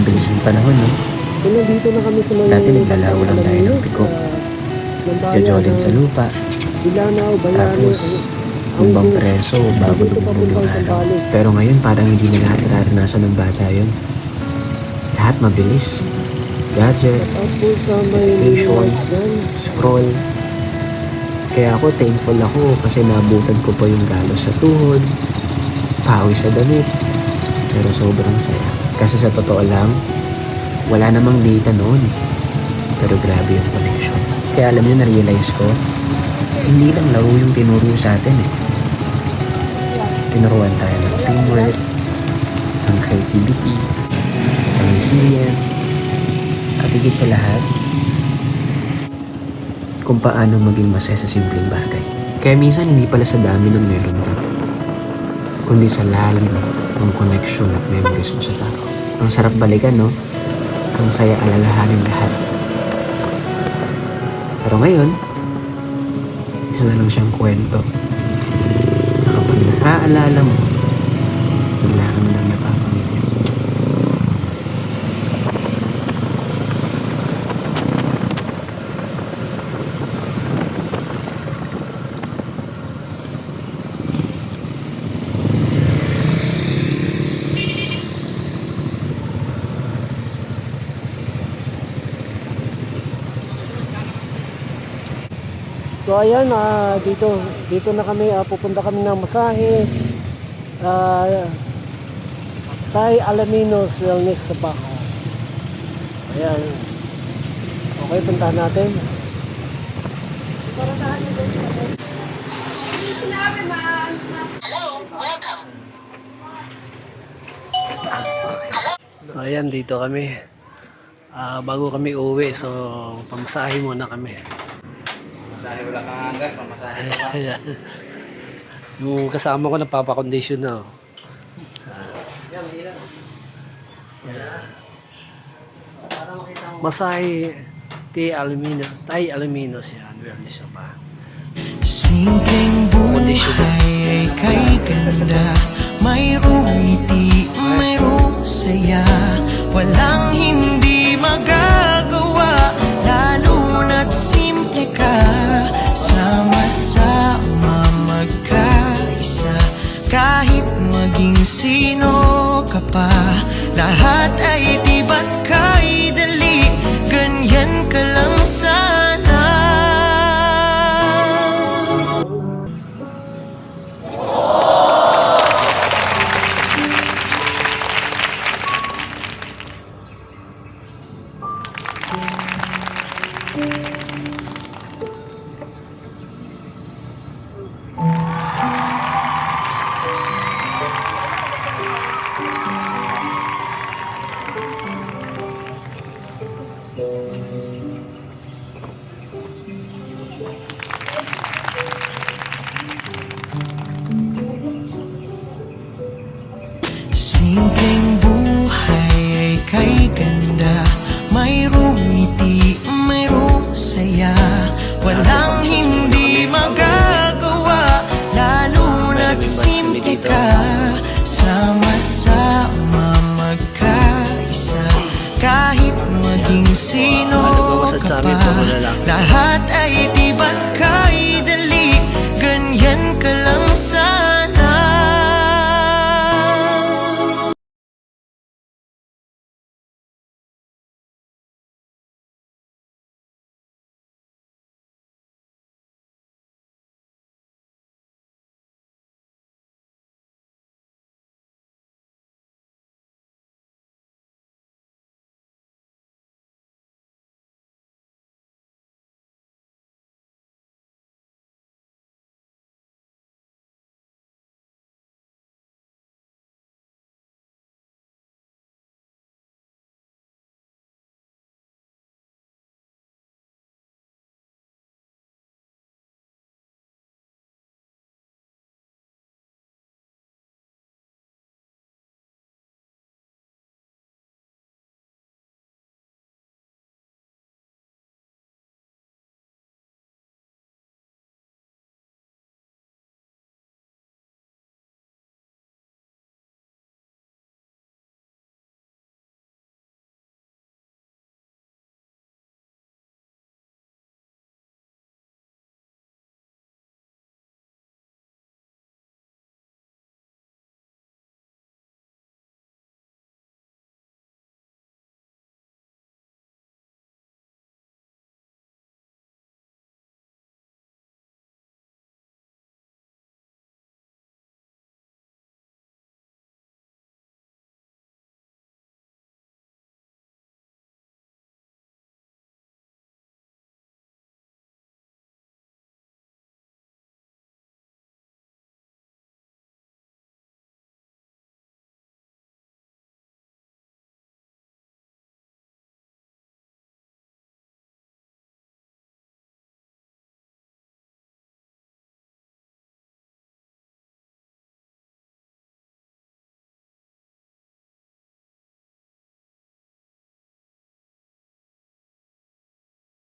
Ang bilis ng panahon, no? Kung nandito na kami sa mga... Dati naglalaho lang tayo ng piko. Jojoling sa lupa. Bilanaw, Tapos, tumbang preso bago lumubog yung araw. Pero ngayon parang hindi na lahat nararanasan ng bata yun. Lahat mabilis. Gadget, notification, scroll. Kaya ako thankful ako kasi nabutan ko pa yung galos sa tuhod, pawis sa damit. Pero sobrang saya. Kasi sa totoo lang, wala namang data noon eh. Pero grabe yung connection. Kaya alam niyo, na-realize ko, hindi lang laro yung tinuro sa atin eh. Tinuruan tayo ng teamwork, ng creativity, ng resilience, at higit sa lahat, kung paano maging masaya sa simpleng bagay. Kaya minsan hindi pala sa dami ng meron ka, kundi sa lalim ng connection at memories mo sa tao. Ang sarap balikan, no? Ang saya alalahanin lahat. Pero ngayon, isa na lang siyang kwento. Kapag naaalala mo, wala ka na lang napapangiti. So ayan, dito na kami, pupunta kami ng masahe. Thai Alaminos Wellness sa Baco. Ayan. Okay, puntahan natin. So ayan, dito kami. Bago kami uwi, so pamasahe muna kami. Masahe wala kang hanggas, mamasahe ka pa. Ayan. Yung kasama ko napapakondisyon na. Masahe Thai Alaminos yan. Wellness na pa. Simpleng buhay ay kay ganda. Mayroong ngiti, mayroong saya. Walang hindi magagawa, lalo na't simple ka. Sama-sama magkaisa, kahit maging sino ka pa. Lahat ay di ba't kay dali, ganyan ka lang sana. Simpleng buhay ay kay ganda. Mayroong ngiti, mayroong saya. Walang hindi magagawa, lalo na't simple ka. Sama-sama magkaisa, kahit maging sino ka pa. Lahat ay di